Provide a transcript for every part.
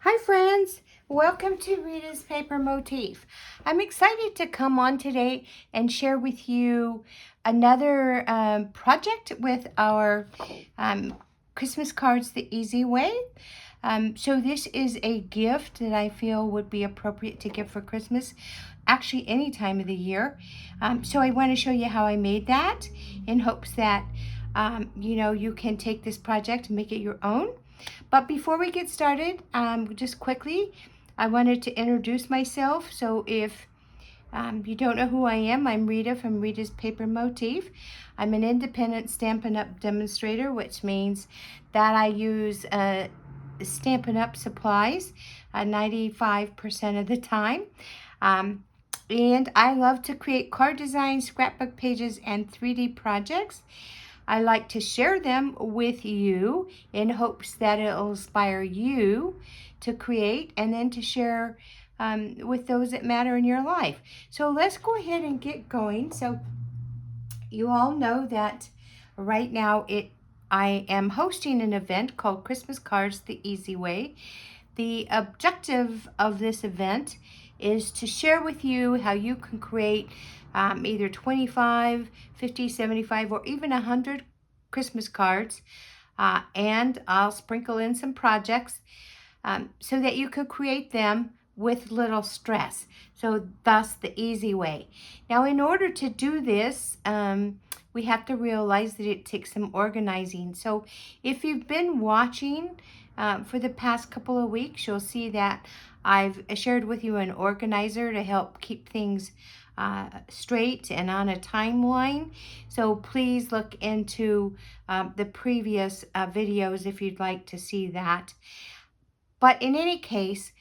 Hi friends, welcome to Rita's Paper Motif. I'm excited to come on today and share with you another project with our Christmas cards the easy way. So this is a gift that I feel would be appropriate to give for Christmas, actually any time of the year. So I want to show you how I made that in hopes that you can take this project and make it your own. But before we get started, just quickly, I wanted to introduce myself. So if you don't know who I am, I'm Rita from Rita's Paper Motif. I'm an independent Stampin' Up! Demonstrator, which means that I use Stampin' Up! Supplies 95% of the time. And I love to create card designs, scrapbook pages, and 3D projects. I like to share them with you in hopes that it'll inspire you to create and then to share with those that matter in your life. So let's go ahead and get going. So you all know that right now I am hosting an event called Christmas Cards the Easy Way. The objective of this event is to share with you how you can create either 25, 50, 75, or even 100 Christmas cards. And I'll sprinkle in some projects so that you could create them with little stress. So thus the easy way. Now in order to do this, we have to realize that it takes some organizing. So if you've been watching for the past couple of weeks, you'll see that I've shared with you an organizer to help keep things straight and on a timeline. So please look into the previous videos if you'd like to see that. But in any case,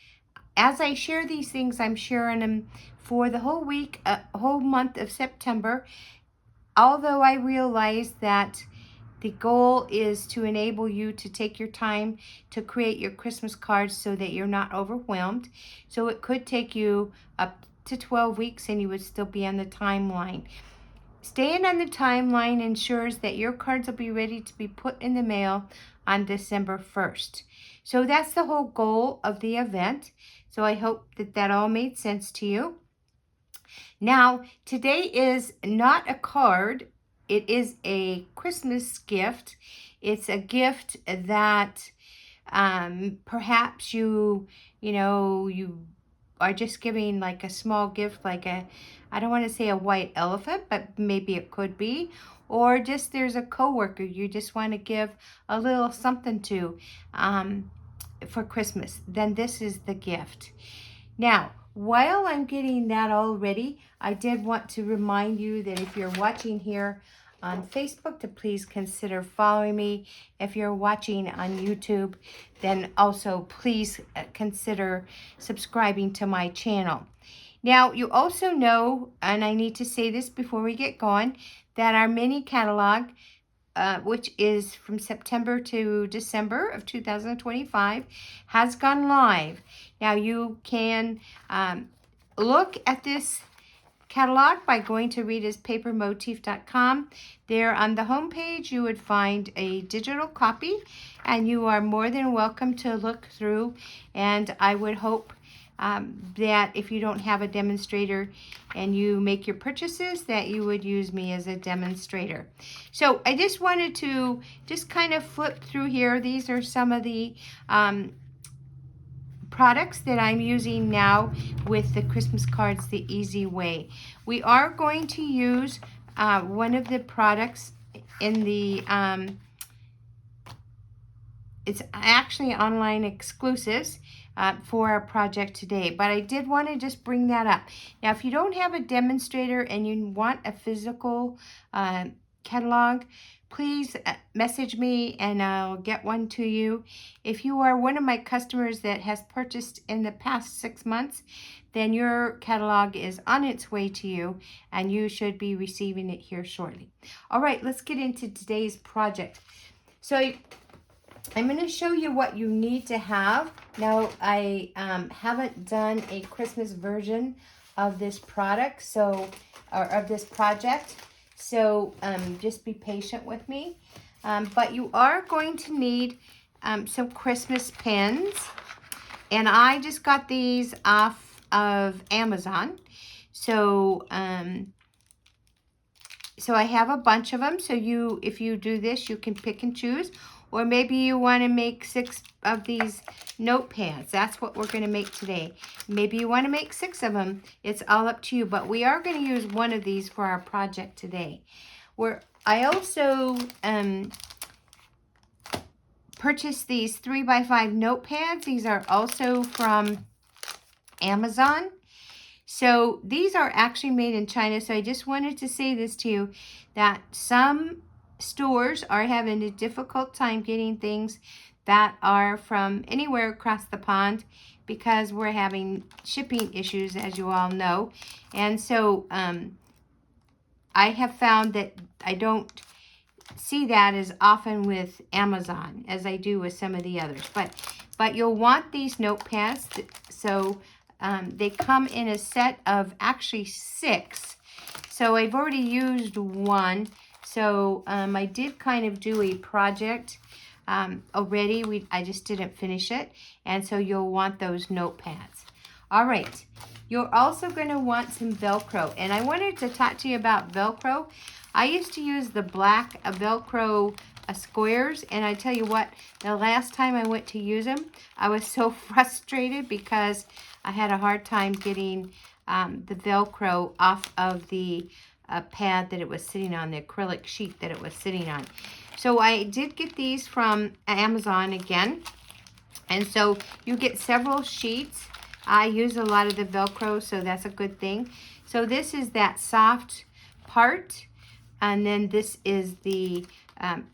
as I share these things, I'm sharing them for the whole week, whole month of September. Although I realize that the goal is to enable you to take your time to create your Christmas cards so that you're not overwhelmed. So it could take you up to 12 weeks and you would still be on the timeline. Staying on the timeline ensures that your cards will be ready to be put in the mail on December 1st. So that's the whole goal of the event. So I hope that that all made sense to you. Now, today is not a card. It is a Christmas gift. It's a gift that perhaps you are just giving like a small gift, like I don't want to say a white elephant, but maybe it could be. Or just there's a coworker you just want to give a little something to for Christmas. Then this is the gift. Now, while I'm getting that all ready, I did want to remind you that if you're watching here on Facebook, to please consider following me. If you're watching on YouTube, then also please consider subscribing to my channel. Now, you also know, and I need to say this before we get going, that our mini catalog, which is from September to December of 2025, has gone live. Now you can look at this catalog by going to ritaspapermotif.com. There on the home page you would find a digital copy, and you are more than welcome to look through, and I would hope that if you don't have a demonstrator and you make your purchases, that you would use me as a demonstrator. So I just wanted to just kind of flip through here. These are some of the products that I'm using now with the Christmas cards the easy way. We are going to use one of the products in the it's actually online exclusives for our project today, but I did want to just bring that up. Now, if you don't have a demonstrator and you want a physical catalog, please message me and I'll get one to you. If you are one of my customers that has purchased in the past 6 months, then your catalog is on its way to you and you should be receiving it here shortly. All right, let's get into today's project. So I'm going to show you what you need to have. Now, I haven't done a Christmas version of this product, or of this project, so just be patient with me. But you are going to need some Christmas pins, And I just got these off of Amazon. So, so I have a bunch of them. So if you do this, you can pick and choose. Or maybe you want to make 6 of these notepads. That's what we're going to make today. Maybe you want to make 6 of them. It's all up to you. But we are going to use one of these for our project today. I also purchased these 3x5 notepads. These are also from Amazon. So these are actually made in China. So I just wanted to say this to you, that some stores are having a difficult time getting things that are from anywhere across the pond because we're having shipping issues, as you all know. And so I have found that I don't see that as often with Amazon as I do with some of the others. But you'll want these notepads. So they come in a set of actually 6. So I've already used one. So I did kind of do a project already. I just didn't finish it. And so you'll want those notepads. All right. You're also going to want some Velcro. And I wanted to talk to you about Velcro. I used to use the black Velcro squares, and I tell you what, the last time I went to use them, I was so frustrated because I had a hard time getting the Velcro off of the pad that it was sitting on, the acrylic sheet that it was sitting on. So I did get these from Amazon again, and so you get several sheets. I use a lot of the Velcro, so that's a good thing. So this is that soft part. And then this is the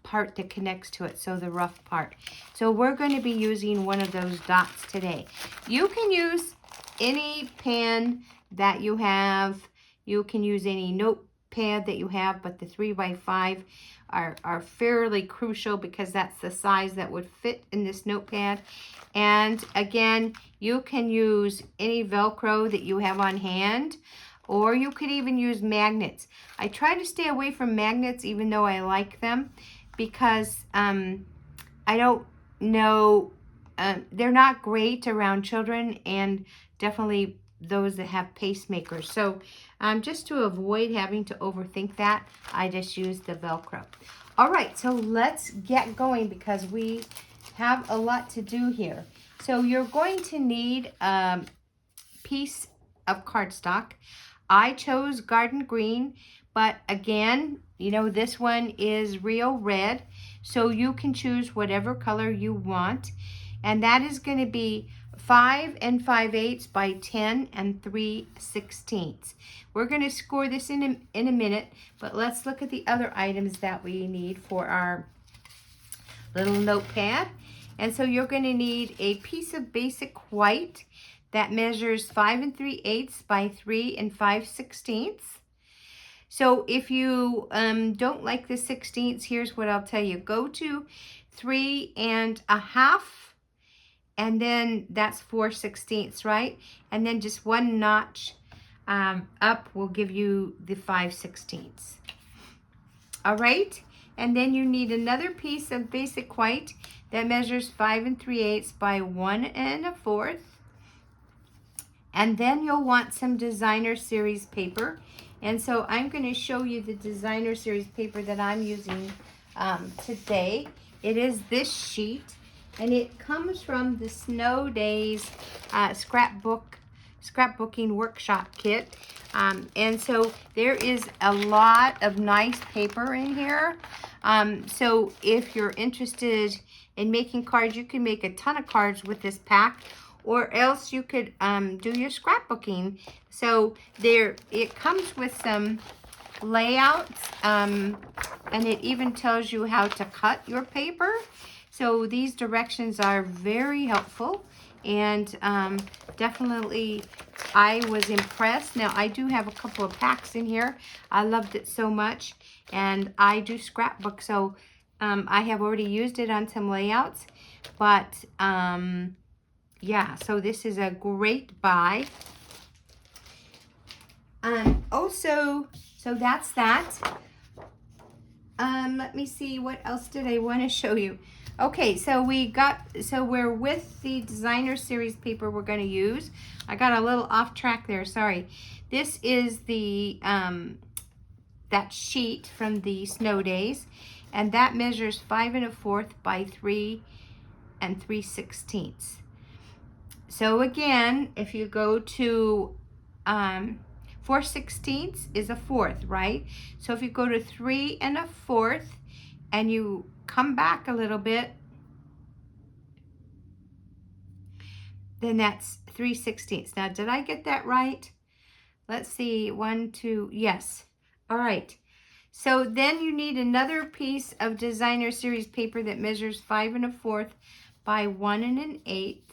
part that connects to it, so the rough part. So we're going to be using one of those dots today. You can use any pen that you have. You can use any notepad that you have, but the 3x5 are fairly crucial because that's the size that would fit in this notepad. And again, you can use any Velcro that you have on hand, or you could even use magnets. I try to stay away from magnets even though I like them because I don't know, they're not great around children and definitely those that have pacemakers. So just to avoid having to overthink that, I just use the Velcro. All right, so let's get going because we have a lot to do here. So you're going to need a piece of cardstock. I chose garden green, but again, you know, this one is Rio red, so you can choose whatever color you want. And that is going to be 5 5/8 by 10 3/16. We're going to score this in a minute, but let's look at the other items that we need for our little notepad. And so you're going to need a piece of basic white that measures 5 3/8 by 3 5/16. So if you don't like the 16ths, here's what I'll tell you. Go to 3 1/2, and then that's 4/16, right? And then just one notch up will give you the 5/16. All right? And then you need another piece of basic white that measures 5 3/8 by 1 1/4. And then you'll want some designer series paper. And so I'm going to show you the designer series paper that I'm using today. It is this sheet, and it comes from the Snow Days scrapbooking workshop kit. And so there is a lot of nice paper in here. So if you're interested in making cards, you can make a ton of cards with this pack. Or else you could do your scrapbooking. So it comes with some layouts, and it even tells you how to cut your paper. So these directions are very helpful, and definitely I was impressed. Now I do have a couple of packs in here. I loved it so much, and I do scrapbook, so I have already used it on some layouts, but yeah, so this is a great buy. Also, so that's that. Let me see, what else did I want to show you? Okay, so we're with the designer series paper we're going to use. I got a little off track there, sorry. This is the that sheet from the snow days, and that measures 5 1/4 by 3 3/16. So again, if you go to 4/16 is a fourth, right? So if you go to 3 1/4 and you come back a little bit, then that's 3/16. Now, did I get that right? Let's see, 1, 2, yes. All right. So then you need another piece of designer series paper that measures 5 1/4 by 1 1/8.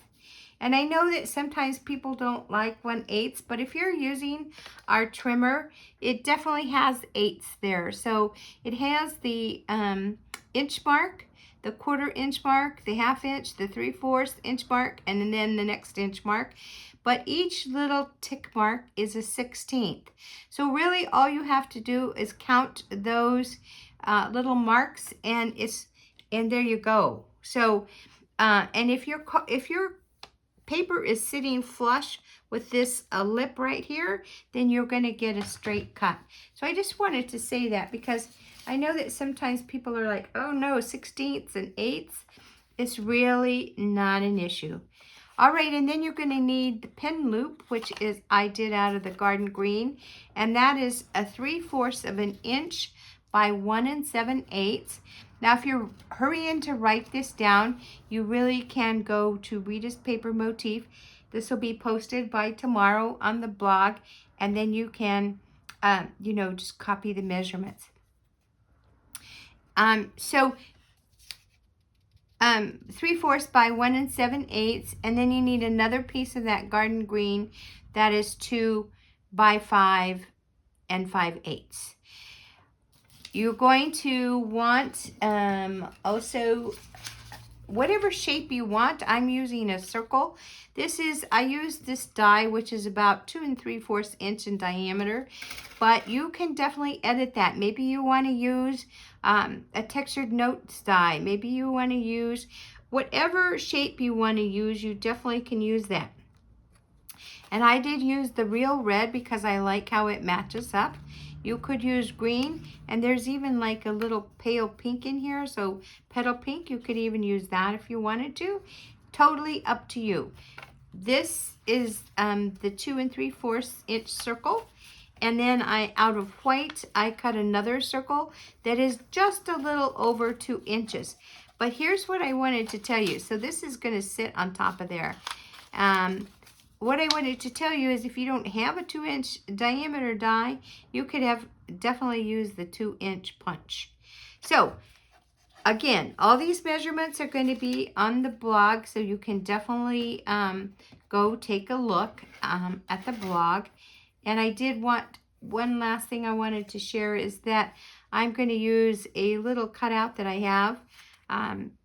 And I know that sometimes people don't like 1/8, but if you're using our trimmer, it definitely has 8ths there. So it has the inch mark, the 1/4 inch mark, the 1/2 inch, the 3/4 inch mark, and then the next inch mark. But each little tick mark is a 16th. So really all you have to do is count those little marks, and there you go. So and if your paper is sitting flush with this lip right here, then you're going to get a straight cut. So I just wanted to say that because I know that sometimes people are like, oh no, 16ths and 8ths. It's really not an issue. All right, and then you're going to need the pen loop, which is I did out of the garden green, and that is a 3/4 of an inch by 1 7/8. Now, if you're hurrying to write this down, you really can go to Rita's Paper Motif. This will be posted by tomorrow on the blog, and then you can, just copy the measurements. So 3/4 by 1 7/8, and then you need another piece of that garden green that is 2 by 5 5/8. You're going to want also whatever shape you want. I'm using a circle. I use this die, which is about 2 3/4 inch in diameter, but you can definitely edit that. Maybe you want to use a textured notes die. Maybe you want to use whatever shape you want to use. You definitely can use that. And I did use the real red because I like how it matches up. You could use green, and there's even like a little pale pink in here, so petal pink. You could even use that if you wanted to. Totally up to you. This is the 2 3/4 inch circle, and then out of white, I cut another circle that is just a little over 2 inches. But here's what I wanted to tell you. So this is going to sit on top of there. What I wanted to tell you is if you don't have a 2-inch diameter die, you could have definitely used the 2-inch punch. So again, all these measurements are going to be on the blog, so you can definitely go take a look at the blog. And I did want, one last thing I wanted to share is that I'm going to use a little cutout that I have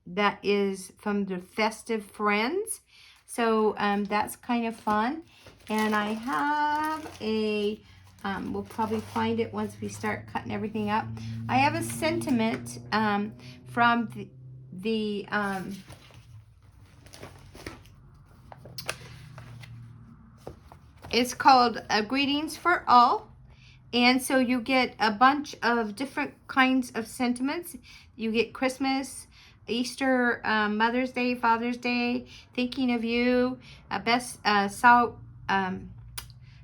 that is from the Festive Friends. So that's kind of fun. And I have we'll probably find it once we start cutting everything up. I have a sentiment from the it's called Greetings for All. And so you get a bunch of different kinds of sentiments. You get Christmas, Easter, Mother's Day, Father's Day, thinking of you,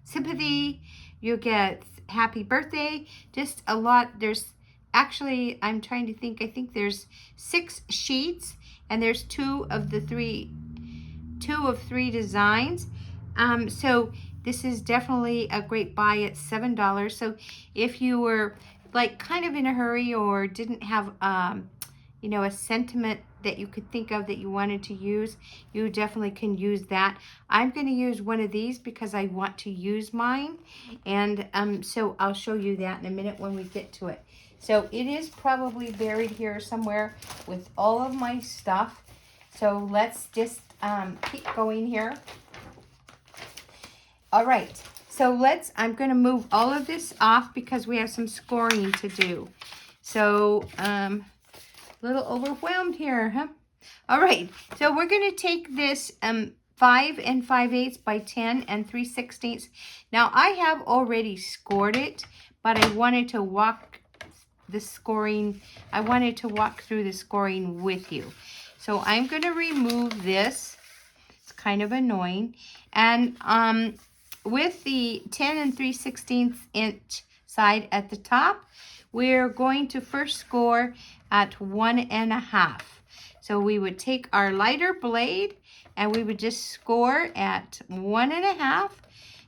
sympathy. You get happy birthday, just a lot. There's actually, I'm trying to think, I think there's 6 sheets, and there's 2 of 3 designs. So this is definitely a great buy at $7. So if you were like kind of in a hurry or didn't have a sentiment that you could think of that you wanted to use, you definitely can use that. I'm going to use one of these because I want to use mine, and so I'll show you that in a minute when we get to it. So it is probably buried here somewhere with all of my stuff. So let's just keep going here. All right, so I'm going to move all of this off because we have some scoring to do. So, a little overwhelmed here, huh? All right, so we're going to take this 5 5/8 by 10 3/16. Now, I have already scored it, but I wanted to walk the scoring. I wanted to walk through the scoring with you. So I'm going to remove this. It's kind of annoying. And with the 10 3/16 inch side at the top, we're going to first score at 1.5. So we would take our lighter blade and we would just score at 1.5.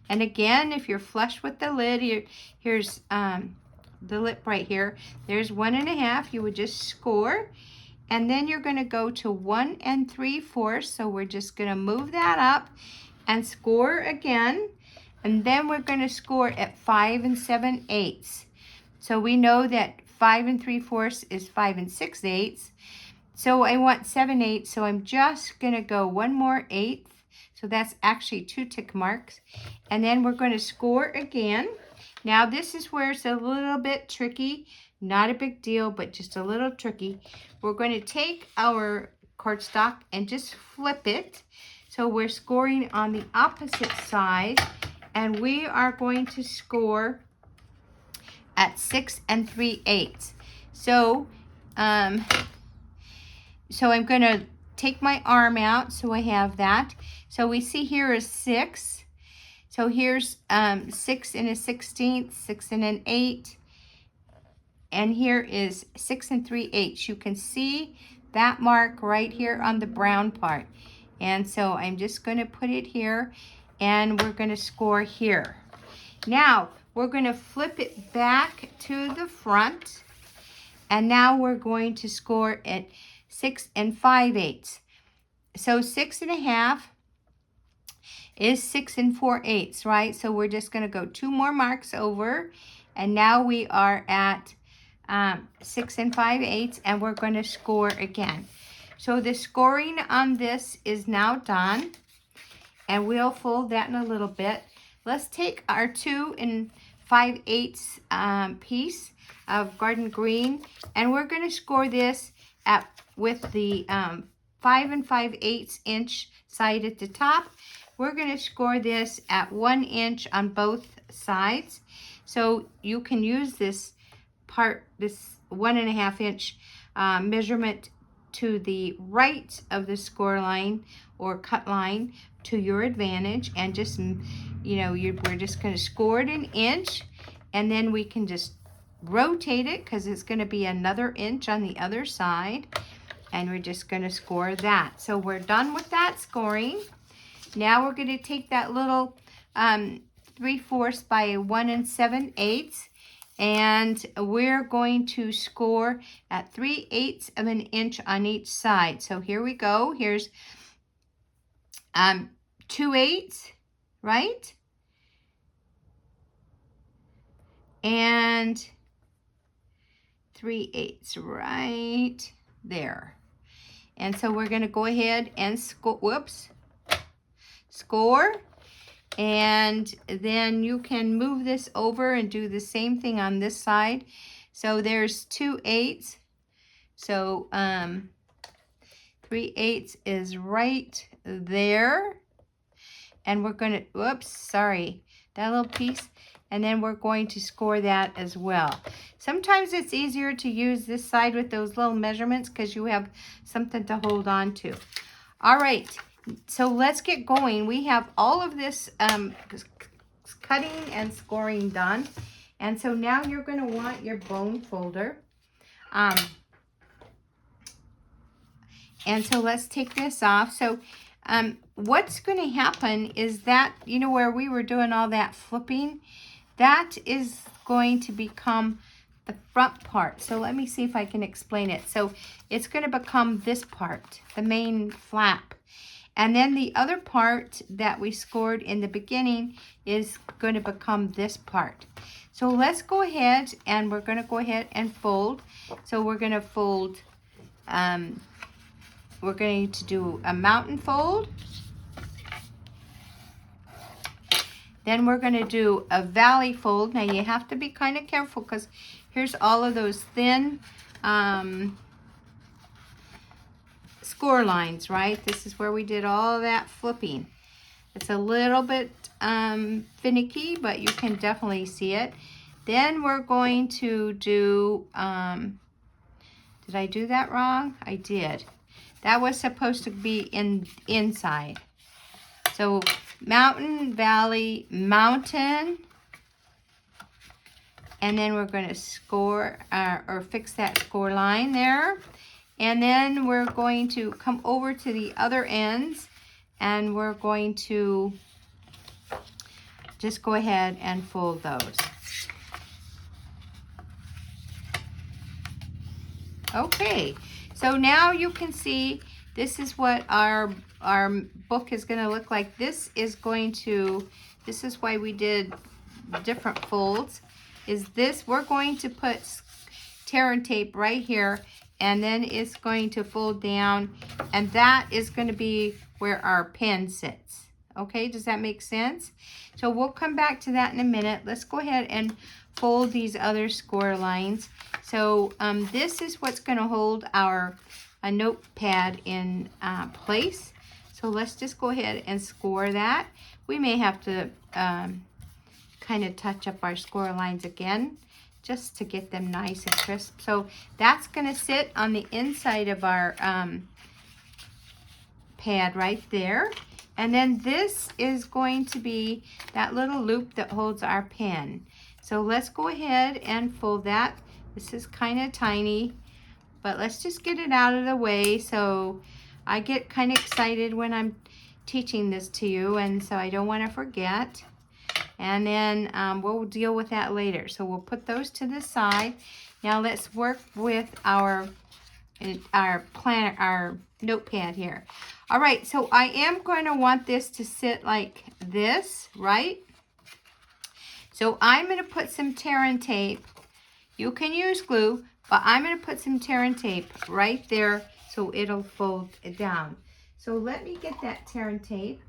And again, if you're flush with the lid, here's the lip right here. There's 1.5. You would just score. And then you're going to go to 1 3/4. So we're just going to move that up and score again. And then we're going to score at 5 7/8. So we know that 5 3/4 is 5 6/8. So I want 7/8. So I'm just going to go one more eighth. So that's actually 2 tick marks. And then we're going to score again. Now this is where it's a little bit tricky. Not a big deal, but just a little tricky. We're going to take our cardstock and just flip it. So we're scoring on the opposite side. And we are going to score at 6 3/8. So I'm going to take my arm out so I have that. So we see here is 6. So here's 6 1/16, 6 1/8, and here is 6 3/8. You can see that mark right here on the brown part. And so I'm just going to put it here, and we're going to score here. Now we're going to flip it back to the front, and now we're going to score at 6 5/8. So 6.5 is 6 4/8, right? So we're just going to go 2 more marks over, and now we are at 6 5/8, and we're going to score again. So the scoring on this is now done, and we'll fold that in a little bit. Let's take our 2 5/8 piece of garden green, and we're going to score this with the 5 5/8 inch side at the top. We're going to score this at 1 inch on both sides. So you can use this 1.5 inch measurement to the right of the score line or cut line to your advantage, and just, we're just going to score it 1 inch, and then we can just rotate it because it's going to be another inch on the other side, and we're just going to score that. So we're done with that scoring. Now we're going to take that little 3/4 by 1 7/8, and we're going to score at 3/8 of an inch on each side. So here we go. Here's 2/8, right? And 3/8 right there. And so we're going to go ahead and score, and then you can move this over and do the same thing on this side. So there's 2/8. So 3/8 is right there, and we're going to, that little piece, and then we're going to score that as well. Sometimes it's easier to use this side with those little measurements because you have something to hold on to. All right, so let's get going. We have all of this cutting and scoring done. And so now you're going to want your bone folder. And so let's take this off. So what's going to happen is that, where we were doing all that flipping, that is going to become the front part. So let me see if I can explain it. So it's going to become this part, the main flap. And then the other part that we scored in the beginning is going to become this part. So let's go ahead, and we're going to go ahead and fold. So we're going to fold, we're going to do a mountain fold. Then we're going to do a valley fold. Now you have to be kind of careful because here's all of those thin score lines, right? This is where we did all that flipping. It's a little bit finicky, but you can definitely see it. Then we're going to do, did I do that wrong? I did. That was supposed to be inside. So mountain, valley, mountain. And then we're going to score or fix that score line there. And then we're going to come over to the other ends and we're going to just go ahead and fold those. Okay, so now you can see this is what our book is going to look like. This is why we did different folds. We're going to put tear and tape right here, and then it's going to fold down, and that is going to be where our pen sits. Okay, does that make sense? So we'll come back to that in a minute. Let's go ahead and fold these other score lines. So this is what's going to hold our notepad in place. So let's just go ahead and score that. We may have to kind of touch up our score lines again just to get them nice and crisp. So that's going to sit on the inside of our pad right there. And then this is going to be that little loop that holds our pen. So let's go ahead and fold that. This is kind of tiny, but let's just get it out of the way. So I get kind of excited when I'm teaching this to you, and so I don't want to forget. And then we'll deal with that later. So we'll put those to the side. Now let's work with our planner, our notepad here. All right, so I am going to want this to sit like this, right? So I'm going to put some tear and tape. You can use glue, but I'm going to put some tear and tape right there so it'll fold it down. So let me get that tear and tape.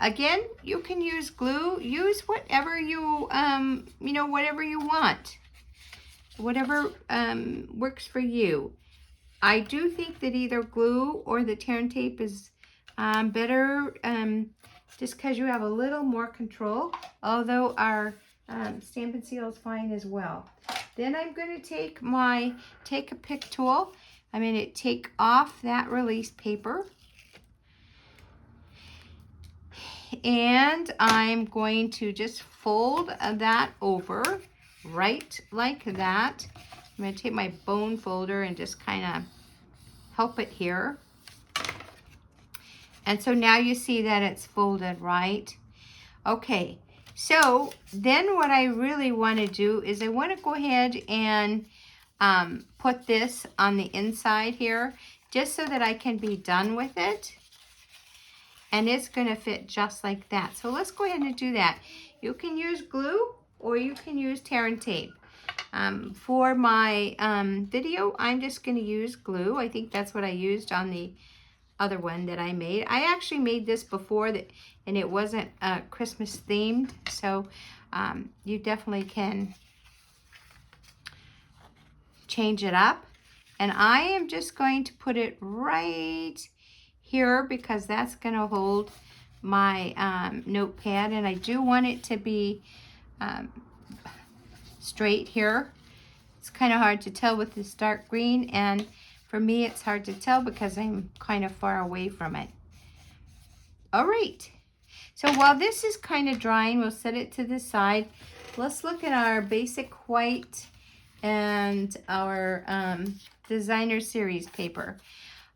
Again, you can use glue. Use whatever you, whatever you want. Whatever works for you. I do think that either glue or the tear and tape is better just because you have a little more control, although our stamp and seal is fine as well. Then I'm going to take a pick tool. I'm going to take off that release paper. And I'm going to just fold that over right like that. I'm going to take my bone folder and just kind of help it here. And so now you see that it's folded right. Okay, so then what I really want to do is I want to go ahead and put this on the inside here just so that I can be done with it. And it's going to fit just like that. So let's go ahead and do that. You can use glue or you can use tear and tape. For my video, I'm just going to use glue. I think that's what I used on the other one that I made. I actually made this before, and it wasn't Christmas themed. So you definitely can change it up. And I am just going to put it right here because that's going to hold my notepad, and I do want it to be straight here. It's kind of hard to tell with this dark green, and for me it's hard to tell because I'm kind of far away from it. All right, so while this is kind of drying, we'll set it to the side. Let's look at our basic white and our designer series paper.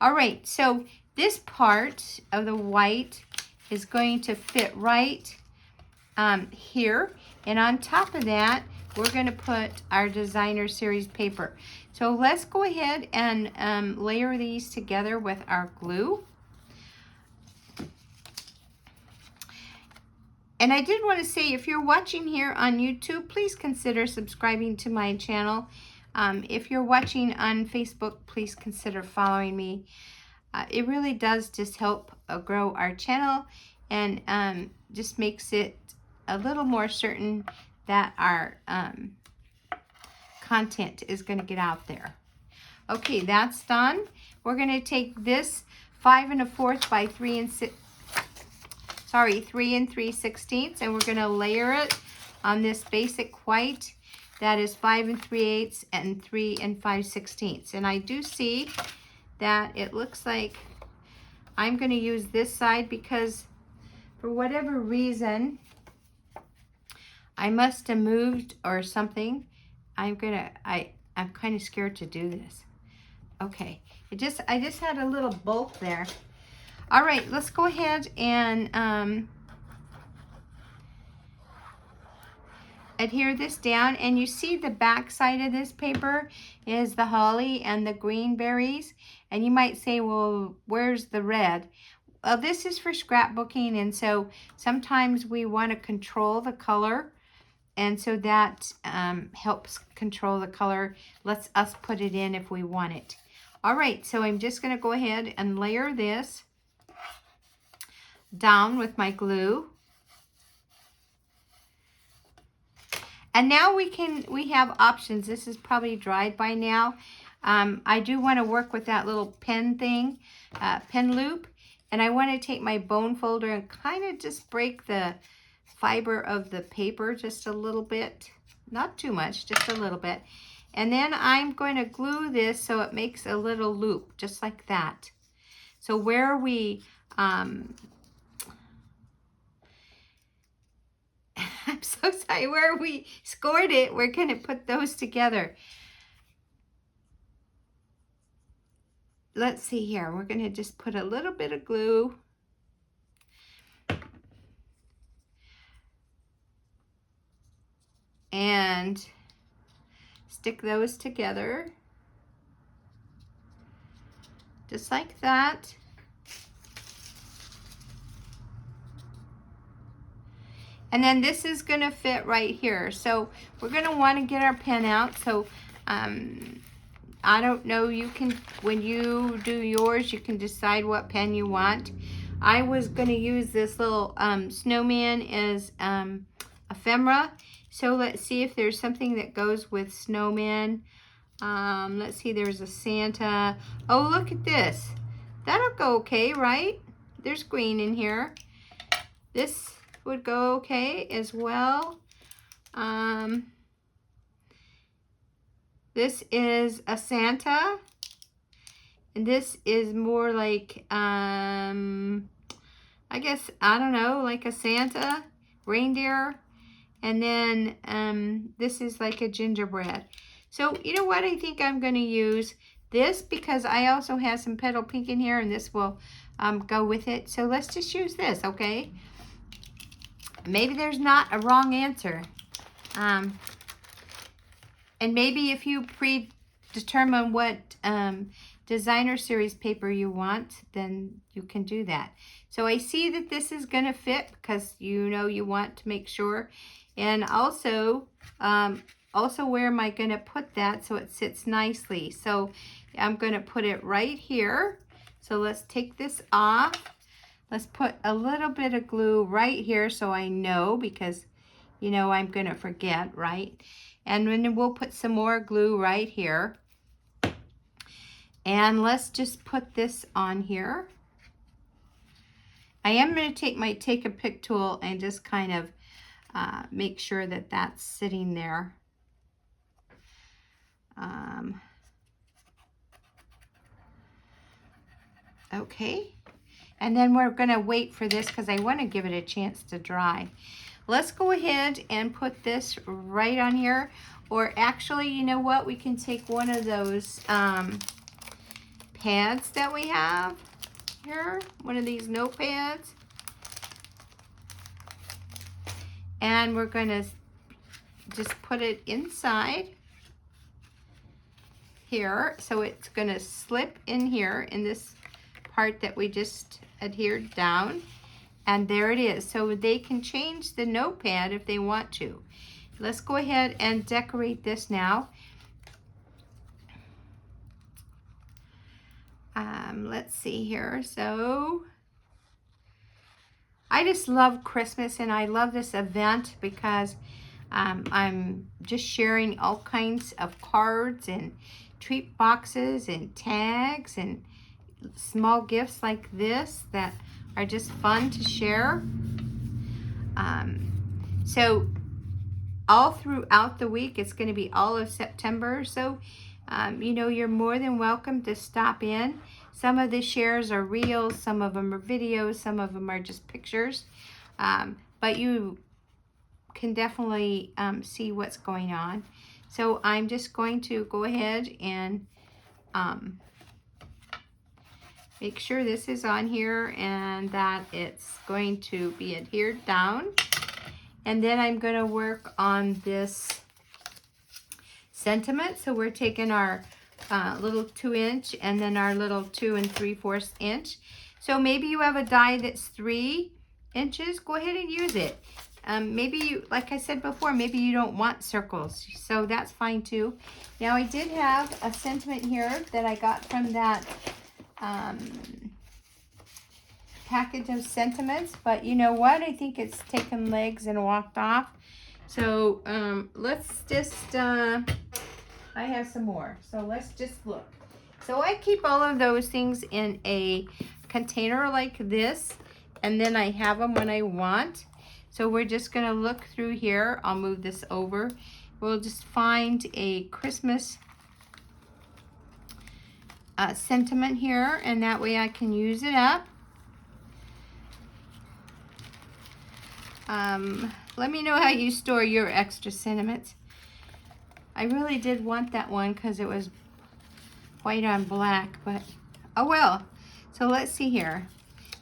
All right, so this part of the white is going to fit right here. And on top of that, we're going to put our designer series paper. So let's go ahead and layer these together with our glue. And I did want to say, if you're watching here on YouTube, please consider subscribing to my channel. If you're watching on Facebook, please consider following me. It really does just help grow our channel, and just makes it a little more certain that our content is going to get out there. Okay, that's done. we're going to take this 5 1/4 by 3 3 3/16, and we're going to layer it on this basic white that is 5 3/8 and 3 5/16. And I do see that it looks like I'm going to use this side because for whatever reason I must have moved or something. I'm kind of scared to do this. Okay, I just had a little bulk there. All right, let's go ahead and adhere this down. And you see the back side of this paper is the holly and the green berries. And you might say, well, where's the red? Well, this is for scrapbooking, and so sometimes we want to control the color. And so that helps control the color. Lets us put it in if we want it. All right, so I'm just going to go ahead and layer this down with my glue. And now we have options. This is probably dried by now. I do want to work with that little pen thing, pen loop. And I want to take my bone folder and kind of just break the fiber of the paper just a little bit. Not too much, just a little bit. And then I'm going to glue this so it makes a little loop, just like that. So where we, I'm so sorry, where we scored it, we're going to put those together. Let's see here. We're going to just put a little bit of glue. And stick those together. Just like that. And then this is going to fit right here. So we're going to want to get our pen out. So I don't know, you can, when you do yours, you can decide what pen you want. I was going to use this little snowman as ephemera. So let's see if there's something that goes with snowman. Let's see, there's a Santa. Oh, look at this. That'll go okay, right? There's green in here. This would go okay as well. This is a Santa, and this is more like, I guess, I don't know, like a Santa, reindeer, and then this is like a gingerbread. So, you know what, I think I'm going to use this because I also have some petal pink in here, and this will go with it. So let's just use this, okay? Maybe there's not a wrong answer. And maybe if you predetermine what designer series paper you want, then you can do that. So I see that this is going to fit because you know you want to make sure. And also where am I going to put that so it sits nicely? So I'm going to put it right here. So let's take this off. Let's put a little bit of glue right here so I know, because you know I'm going to forget, right? And then we'll put some more glue right here. And let's just put this on here. I am going to take my Take-A-Pic tool and just kind of make sure that that's sitting there. Okay. And then we're going to wait for this because I want to give it a chance to dry. Let's go ahead and put this right on here. Or actually, you know what? We can take one of those pads that we have here. One of these notepads. And we're going to just put it inside here. So it's going to slip in here in this part that we just adhered down. And there it is. So they can change the notepad if they want to. Let's go ahead and decorate this now. Let's see here. So I just love Christmas, and I love this event because I'm just sharing all kinds of cards and treat boxes and tags and small gifts like this that are just fun to share. So all throughout the week, it's going to be all of September. So, you know, you're more than welcome to stop in. Some of the shares are reels, some of them are videos, some of them are just pictures. But you can definitely see what's going on. So I'm just going to go ahead and make sure this is on here and that it's going to be adhered down. And then I'm going to work on this sentiment. So we're taking our little 2-inch and then our little 2 3/4 inch. So maybe you have a die that's 3 inches. Go ahead and use it. Maybe you, like I said before, maybe you don't want circles. So that's fine too. Now I did have a sentiment here that I got from that package of sentiments, but you know what? I think it's taken legs and walked off. So let's just, I have some more. So let's just look. So I keep all of those things in a container like this, and then I have them when I want. So we're just gonna look through here. I'll move this over. We'll just find a Christmas sentiment here, and that way I can use it up. Let me know how you store your extra sentiments. I really did want that one because it was white on black, but oh well. So let's see here.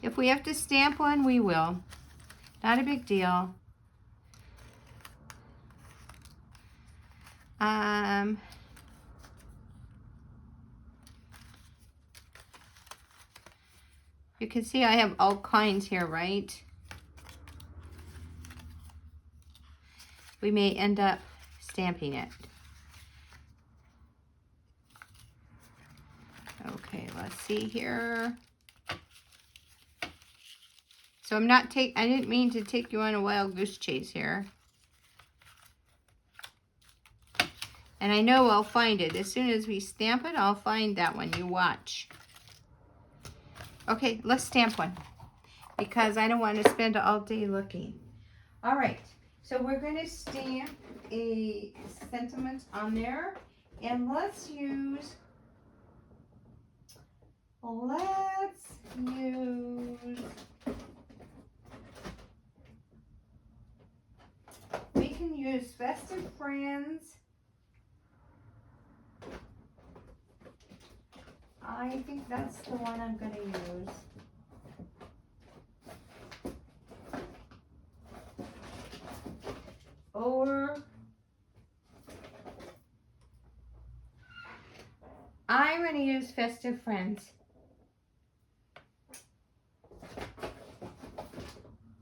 If we have to stamp one, we will. Not a big deal. You can see I have all kinds here, right? We may end up stamping it. Okay, let's see here. So I didn't mean to take you on a wild goose chase here. And I know I'll find it. As soon as we stamp it, I'll find that one. You watch. Okay, let's stamp one because I don't want to spend all day looking. All right, so we're going to stamp a sentiment on there, and let's use, we can use Festive Friends. I think that's the one I'm going to use. Or I'm going to use Festive Friends.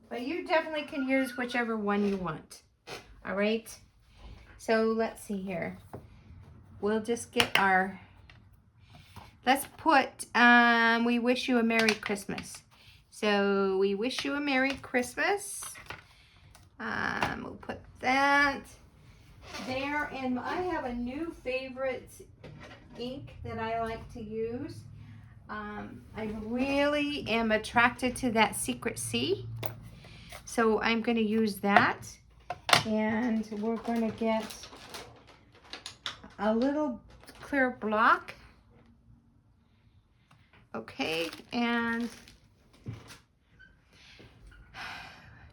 But you definitely can use whichever one you want. All right. So let's see here. We'll just get our, let's put, we wish you a Merry Christmas. So we wish you a Merry Christmas. We'll put that there. And I have a new favorite ink that I like to use. I really am attracted to that Secret Sea. So I'm going to use that. And we're going to get a little clear block. Okay, and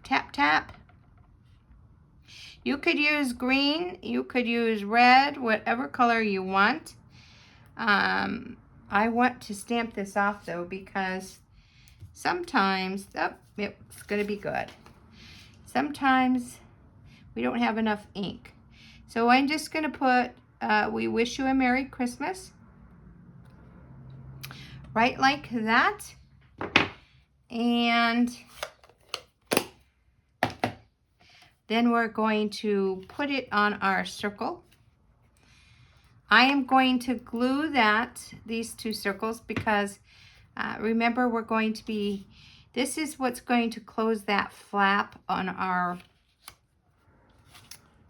tap, tap. You could use green, you could use red, whatever color you want. I want to stamp this off though because sometimes, oh, it's going to be good. Sometimes we don't have enough ink. So I'm just going to put, we wish you a Merry Christmas. Right like that. And then we're going to put it on our circle. I am going to glue these two circles because remember we're going to be, this is what's going to close that flap on our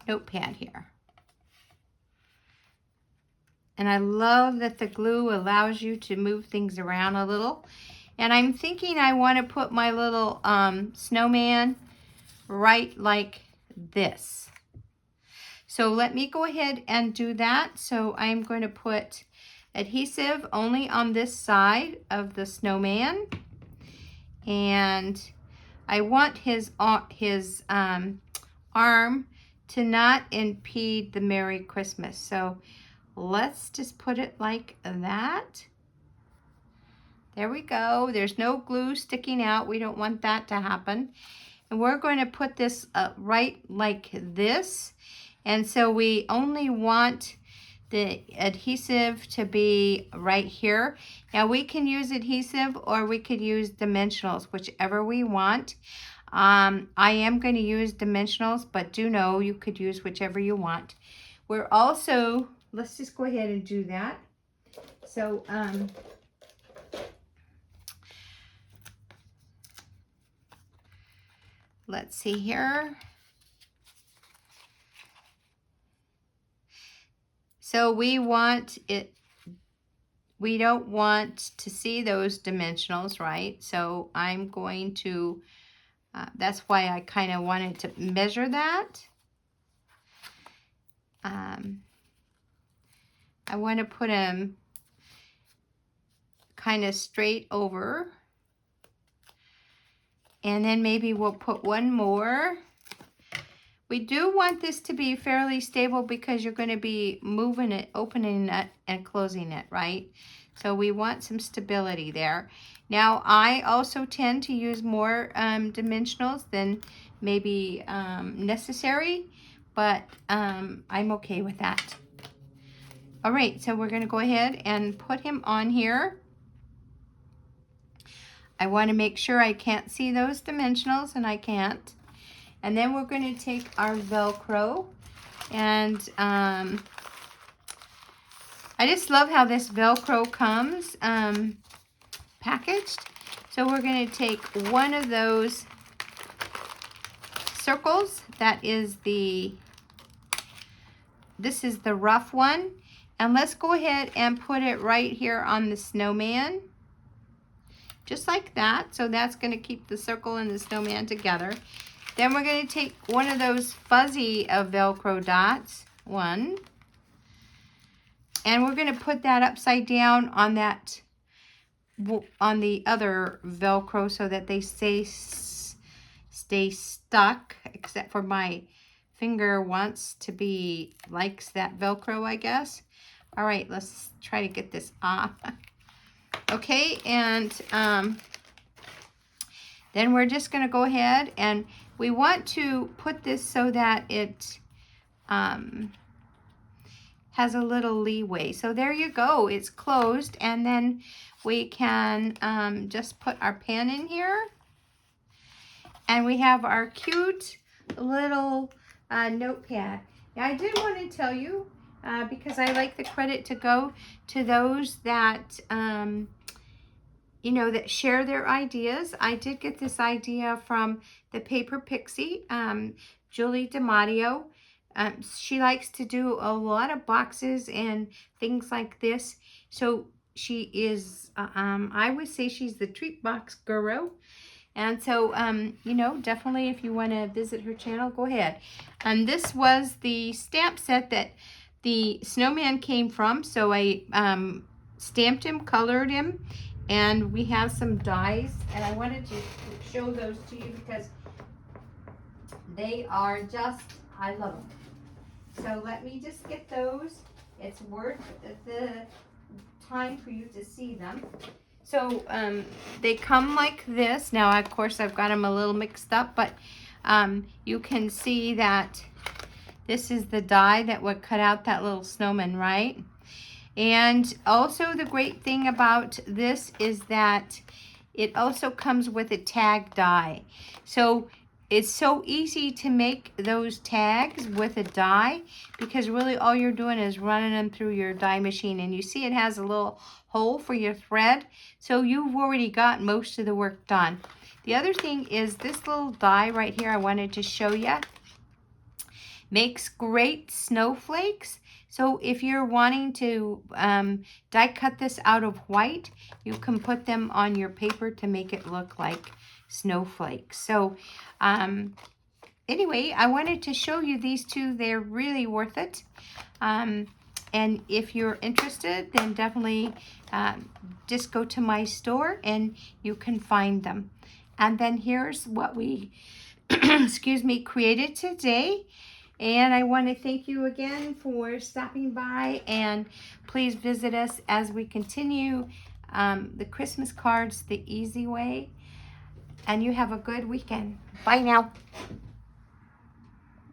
notepad here. And I love that the glue allows you to move things around a little. And I'm thinking I want to put my little snowman right like this. So let me go ahead and do that. So I'm going to put adhesive only on this side of the snowman. And I want his arm to not impede the Merry Christmas. So let's just put it like that. There we go. There's no glue sticking out. We don't want that to happen. And we're going to put this right like this. And so we only want the adhesive to be right here. Now we can use adhesive or we could use dimensionals, whichever we want. I am going to use dimensionals, but do know you could use whichever you want. We're also, let's just go ahead and do that. So, let's see here. So we want it, we don't want to see those dimensionals, right? So I'm going to, that's why I kind of wanted to measure that. I want to put them kind of straight over. And then maybe we'll put one more. We do want this to be fairly stable because you're going to be moving it, opening it, and closing it, right? So we want some stability there. Now, I also tend to use more dimensionals than maybe necessary, but I'm okay with that. All right, so we're going to go ahead and put him on here. I want to make sure I can't see those dimensionals, and I can't. And then we're going to take our Velcro, and I just love how this Velcro comes packaged. So we're going to take one of those circles. That is this is the rough one. And let's go ahead and put it right here on the snowman. Just like that. So that's going to keep the circle and the snowman together. Then we're going to take one of those fuzzy Velcro dots, one, and we're going to put that upside down on that, on the other Velcro so that they stay stuck, except for my finger wants to be, likes that Velcro, I guess. All right, let's try to get this off. Okay, and then we're just going to go ahead and we want to put this so that it has a little leeway. So there you go. It's closed. And then we can just put our pen in here. And we have our cute little notepad. Now, I did want to tell you, because I like the credit to go to those that you know, that share their ideas. I did get this idea from the Paper Pixie, Julie DiMatteo. She likes to do a lot of boxes and things like this. So she is, I would say she's the treat box guru. And so, you know, definitely if you want to visit her channel, go ahead. And this was the stamp set that the snowman came from. So I stamped him, colored him, and we have some dies, and I wanted to show those to you because they are just, I love them. So let me just get those. It's worth the time for you to see them. So they come like this. Now, of course, I've got them a little mixed up, but you can see that this is the die that would cut out that little snowman, right? And also the great thing about this is that it also comes with a tag die. So it's so easy to make those tags with a die because really all you're doing is running them through your die machine. And you see it has a little hole for your thread. So you've already got most of the work done. The other thing is this little die right here I wanted to show you. makes great snowflakes. So if you're wanting to die cut this out of white, you can put them on your paper to make it look like snowflakes. So anyway, I wanted to show you these two. They're really worth it. And if you're interested, then definitely just go to my store and you can find them. And then here's what we, excuse me, created today. And I want to thank you again for stopping by, and please visit us as we continue the Christmas cards the easy way. And you have a good weekend. Bye now.